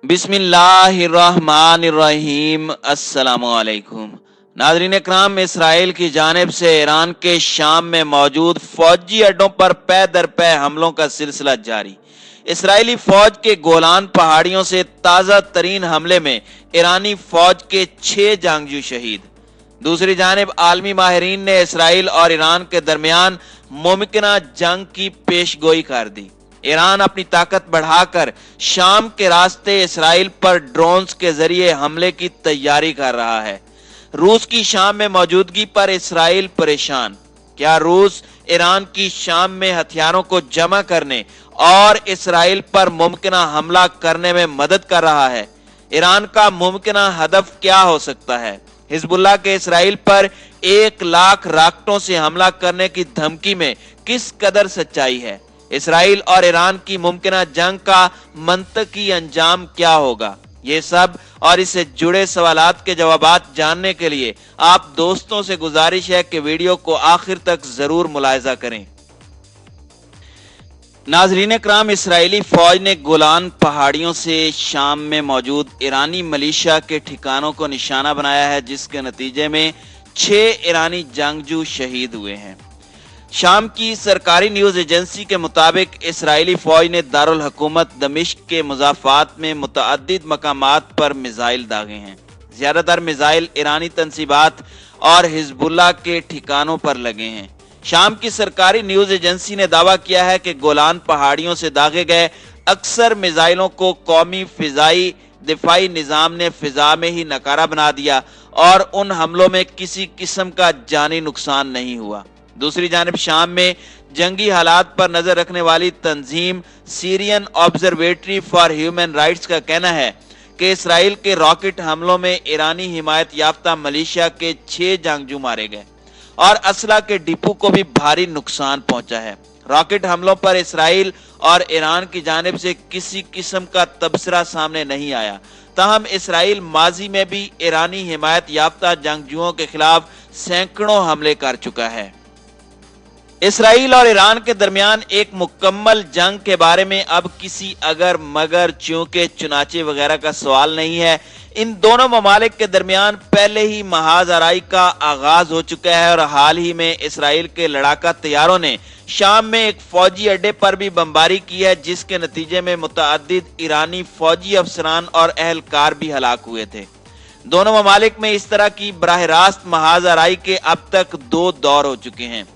बिस्मिल्लाहिर्रहमानिर्रहीम। अस्सलामुअलैकुम नाज़रीन इकराम, इसराइल की जानिब से ईरान के शाम में मौजूद फौजी अड्डों पर पै दर पै हमलों का सिलसिला जारी। इसराइली फौज के गोलान पहाड़ियों से ताज़ा तरीन हमले में ईरानी फौज के 6 जंगजू शहीद। दूसरी जानिब आलमी माहिरीन ने इसराइल और ईरान के दरमियान मुमकिना जंग की पेशगोई कर दी। ईरान अपनी ताकत बढ़ाकर शाम के रास्ते इसराइल पर ड्रोन्स के जरिए हमले की तैयारी कर रहा है। रूस की शाम में मौजूदगी पर इसराइल परेशान। क्या रूस ईरान की शाम में हथियारों को जमा करने और इसराइल पर मुमकिना हमला करने में मदद कर रहा है? ईरान का मुमकिना हदफ क्या हो सकता है? हिजबुल्लाह के इसराइल पर 1 लाख रॉकेटों से हमला करने की धमकी में किस कदर सच्चाई है? इसराइल और ईरान की मुमकिना जंग का मंतकी अंजाम क्या होगा? ये सब और इससे जुड़े सवालात के जवाबात जानने के लिए आप दोस्तों से गुजारिश है कि वीडियो को आखिर तक जरूर मुलाहिजा करें। नाजरीन कराम, इसराइली फौज ने गोलान पहाड़ियों से शाम में मौजूद ईरानी मलीशिया के ठिकानों को निशाना बनाया है, जिसके नतीजे में 6 ईरानी जंगजू शहीद हुए हैं। शाम की सरकारी न्यूज एजेंसी के मुताबिक इसराइली फौज ने दारुल हुकूमत दमिश्क के मुजाफात में मुतअद्दिद मकामात पर मिसाइल दागे हैं। ज्यादातर मिसाइल ईरानी तंसीबात और हिजबुल्लाह के ठिकानों पर लगे हैं। शाम की सरकारी न्यूज एजेंसी ने दावा किया है कि गोलान पहाड़ियों से दागे गए अक्सर मिसाइलों को कौमी फिजाई दिफाई निजाम ने फिजा में ही नकारा बना दिया और उन हमलों में किसी किस्म का जानी नुकसान नहीं हुआ। दूसरी जानिब शाम में जंगी हालात पर नजर रखने वाली तंजीम Syrian observatory for human rights का कहना है कि इसराइल के रॉकेट हमलों में ईरानी हिमायत याफ्ता मलेशिया के 6 जंगजू मारे गए और असला के डिपो को भी भारी नुकसान पहुंचा है। रॉकेट हमलों पर इसराइल और ईरान की जानिब से किसी किस्म का तबसरा सामने नहीं आया। ताहम इसराइल माजी में भी ईरानी हिमायत याफ्ता जंगजुओं के खिलाफ सैकड़ों हमले कर चुका है। इसराइल और ईरान के दरमियान एक मुकम्मल जंग के बारे में अब किसी अगर मगर चूंकि चुनाचे वगैरह का सवाल नहीं है। इन दोनों ममालिक के दरमियान पहले ही महाज आराई का आगाज हो चुका है और हाल ही में इसराइल के लड़ाका तैयारों ने शाम में एक फौजी अड्डे पर भी बमबारी की है, जिसके नतीजे में मुतअद्दिद ईरानी फौजी अफसरान और अहलकार भी हलाक हुए थे। दोनों ममालिक में इस तरह की बराह रास्त महाज आराई के अब तक 2 दौर हो चुके हैं।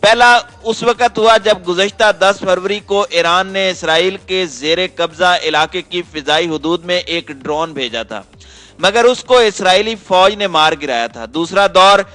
पहला उस वक्त हुआ जब गुज़श्ता 10 फरवरी को ईरान ने इसराइल के जेरे कब्जा इलाके की फिजाई हुदूद में एक ड्रोन भेजा था, मगर उसको इसराइली फौज ने मार गिराया था। दूसरा दौर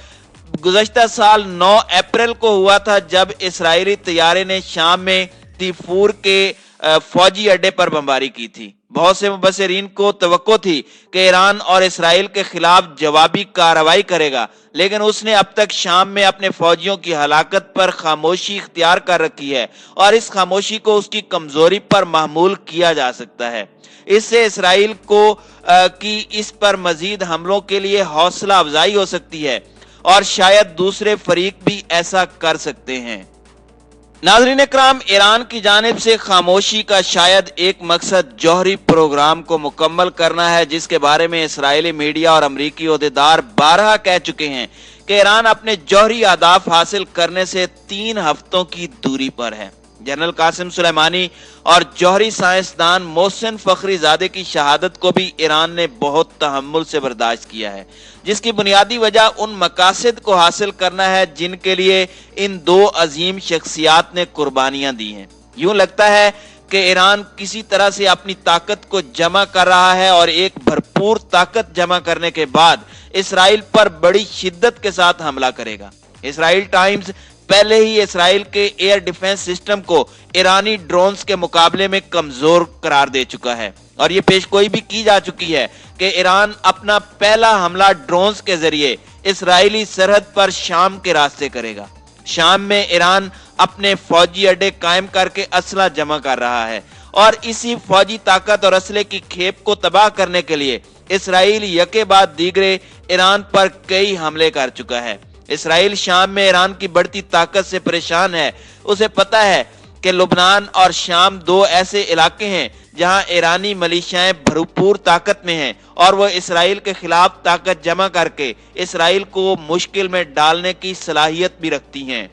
गुज़श्ता साल 9 अप्रैल को हुआ था, जब इसराइली तैयारे ने शाम में तीफूर के फौजी अड्डे पर बमबारी की थी। बहुत से मुबस्सिरीन को तवक्को थी कि ईरान और इसराइल के खिलाफ जवाबी कार्रवाई करेगा, लेकिन उसने अब तक शाम में अपने फौजियों की हलाकत पर खामोशी इख्तियार कर रखी है और इस खामोशी को उसकी कमजोरी पर महमूल किया जा सकता है। इससे इसराइल को की इस पर मजीद हमलों के लिए हौसला अफजाई हो सकती है और शायद दूसरे फरीक भी ऐसा कर सकते हैं। नाज़रीन इकराम, ईरान की जानिब से खामोशी का शायद एक मकसद जौहरी प्रोग्राम को मुकम्मल करना है, जिसके बारे में इसराइली मीडिया और अमरीकी ओहदेदार 12 कह चुके हैं कि ईरान अपने जौहरी अहदाफ हासिल करने से 3 हफ्तों की दूरी पर है। जनरल कासिम सुलेमानी और जौहरी साइंसदान मोहसिन फखरीजादे की शहादत को भी ईरान ने बहुत तहम्मुल से बर्दाश्त किया है, जिसकी बुनियादी वजह उन मकासद को हासिल करना है जिनके लिए इन 2 अजीम शख्सियात ने कुर्बानियां दी हैं। यूं लगता है कि ईरान किसी तरह से अपनी ताकत को जमा कर रहा है और एक भरपूर ताकत जमा करने के बाद इसराइल पर बड़ी शिद्दत के साथ हमला करेगा। इसराइल टाइम्स पहले ही इसराइल के एयर डिफेंस सिस्टम को ईरानी ड्रोन्स के मुकाबले में कमजोर करार दे चुका है और ये पेशगोई भी की जा चुकी है कि ईरान अपना पहला हमला ड्रोन्स के जरिए इसराइली सरहद पर शाम के रास्ते करेगा। शाम में ईरान अपने फौजी अड्डे कायम करके असला जमा कर रहा है और इसी फौजी ताकत और असले की खेप को तबाह करने के लिए इसराइल यके बाद दीगरे ईरान पर कई हमले कर चुका है। इसराइल शाम में ईरान की बढ़ती ताकत से परेशान है। उसे पता है کہ لبنان اور شام دو ایسے علاقے ہیں جہاں ایرانی ملیشیاں بھرپور طاقت میں ہیں اور وہ اسرائیل کے خلاف طاقت جمع کر کے اسرائیل کو مشکل میں ڈالنے کی صلاحیت بھی رکھتی ہیں۔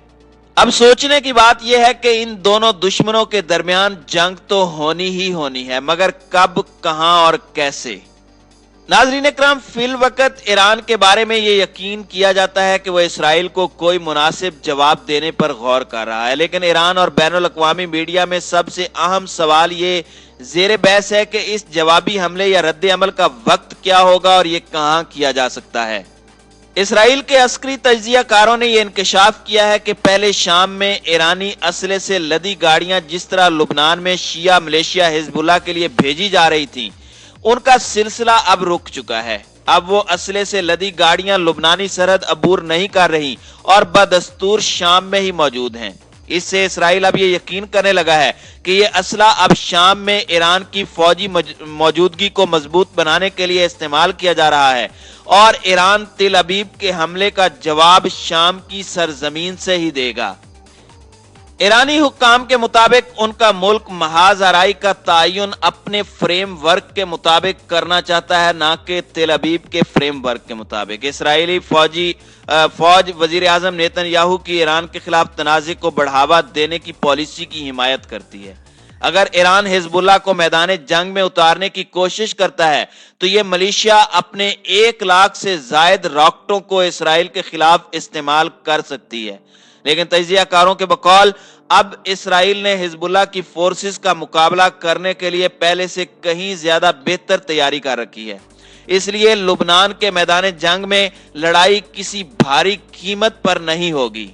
اب سوچنے کی بات یہ ہے کہ ان دونوں دشمنوں کے درمیان جنگ تو ہونی ہی ہونی ہے، مگر کب، کہاں اور کیسے؟ ناظرین اکرام، فی الوقت ایران کے بارے میں یہ یقین کیا جاتا ہے کہ وہ اسرائیل کو کوئی مناسب جواب دینے پر غور کر رہا ہے، لیکن ایران اور بین الاقوامی میڈیا میں سب سے اہم سوال یہ زیر بحث ہے کہ اس جوابی حملے یا رد عمل کا وقت کیا ہوگا اور یہ کہاں کیا جا سکتا ہے۔ اسرائیل کے عسکری تجزیہ کاروں نے یہ انکشاف کیا ہے کہ پہلے شام میں ایرانی اسلحے سے لدی گاڑیاں جس طرح لبنان میں شیعہ ملیشیا حزب اللہ کے لیے بھیجی جا رہی تھیں، ان کا سلسلہ اب رک چکا ہے۔ اب وہ اسلحے سے لدی گاڑیاں لبنانی سرحد عبور نہیں کر رہی اور بدستور شام میں ہی موجود ہیں۔ اس سے اسرائیل اب یہ یقین کرنے لگا ہے کہ یہ اسلحہ اب شام میں ایران کی فوجی موجودگی کو مضبوط بنانے کے لیے استعمال کیا جا رہا ہے اور ایران تل ابیب کے حملے کا جواب شام کی سرزمین سے ہی دے گا۔ ایرانی حکام کے مطابق ان کا ملک محاذ آرائی کا تعین اپنے فریم ورک کے مطابق کرنا چاہتا ہے، نہ کہ تل ابیب کے فریم ورک کے مطابق۔ اسرائیلی فوج وزیر اعظم نیتن یاہو کی ایران کے خلاف تنازع کو بڑھاوا دینے کی پالیسی کی حمایت کرتی ہے۔ اگر ایران حزب اللہ کو میدان جنگ میں اتارنے کی کوشش کرتا ہے تو یہ ملیشیا اپنے 1 لاکھ سے زائد راکٹوں کو اسرائیل کے خلاف استعمال کر سکتی ہے، لیکن تجزیہ کاروں کے بقول اب اسرائیل نے حزب اللہ کی فورسز کا مقابلہ کرنے کے لیے پہلے سے کہیں زیادہ بہتر تیاری کر رکھی ہے، اس لیے لبنان کے میدان جنگ میں لڑائی کسی بھاری قیمت پر نہیں ہوگی۔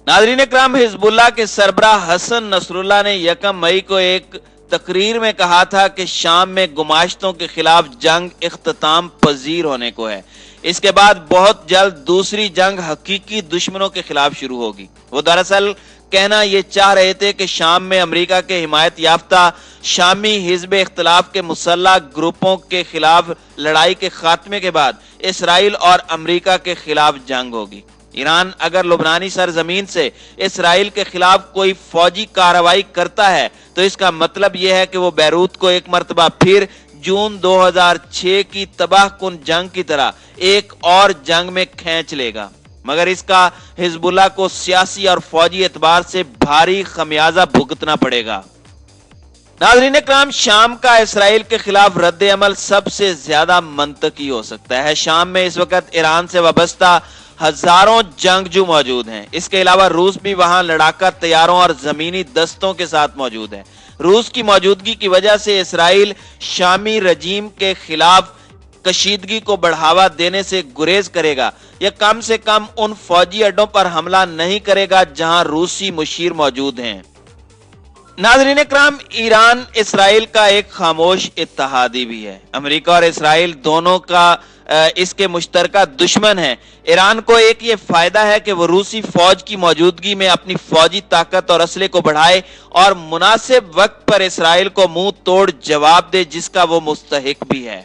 ناظرین اکرام، حزب اللہ کے سربراہ حسن نصر اللہ نے 1 مئی کو ایک تقریر میں کہا تھا کہ شام میں گماشتوں کے خلاف جنگ اختتام پذیر ہونے کو ہے۔ اس کے بعد بہت جلد دوسری جنگ حقیقی دشمنوں کے خلاف شروع ہوگی۔ وہ دراصل کہنا یہ چاہ رہے تھے کہ شام میں امریکہ کے حمایت یافتہ شامی حزب اختلاف کے مسلح گروپوں کے خلاف لڑائی کے خاتمے کے بعد اسرائیل اور امریکہ کے خلاف جنگ ہوگی۔ ایران اگر لبنانی سرزمین سے اسرائیل کے خلاف کوئی فوجی کارروائی کرتا ہے تو اس کا مطلب یہ ہے کہ وہ بیروت کو ایک مرتبہ پھر جون 2006 کی تباہ کن جنگ کی طرح ایک اور جنگ میں کھینچ لے گا، مگر اس کا حزب اللہ کو سیاسی اور فوجی اعتبار سے بھاری خمیازہ بھگتنا پڑے گا۔ ناظرین اکرام، شام کا اسرائیل کے خلاف رد عمل سب سے زیادہ منطقی ہو سکتا ہے۔ شام میں اس وقت ایران سے وابستہ ہزاروں جنگجو موجود ہیں۔ اس کے علاوہ روس بھی وہاں لڑاکا طیاروں اور زمینی دستوں کے ساتھ موجود ہے۔ روس کی موجودگی کی وجہ سے اسرائیل شامی رجیم کے خلاف کشیدگی کو بڑھاوا دینے سے گریز کرے گا یا کم سے کم ان فوجی اڈوں پر حملہ نہیں کرے گا جہاں روسی مشیر موجود ہیں۔ ناظرین اکرام، ایران اسرائیل کا ایک خاموش اتحادی بھی ہے۔ امریکہ اور اسرائیل دونوں کا اس کے مشترکہ دشمن ہیں۔ ایران کو ایک یہ فائدہ ہے کہ وہ روسی فوج کی موجودگی میں اپنی فوجی طاقت اور اسلحے کو بڑھائے اور مناسب وقت پر اسرائیل کو منہ توڑ جواب دے، جس کا وہ مستحق بھی ہے۔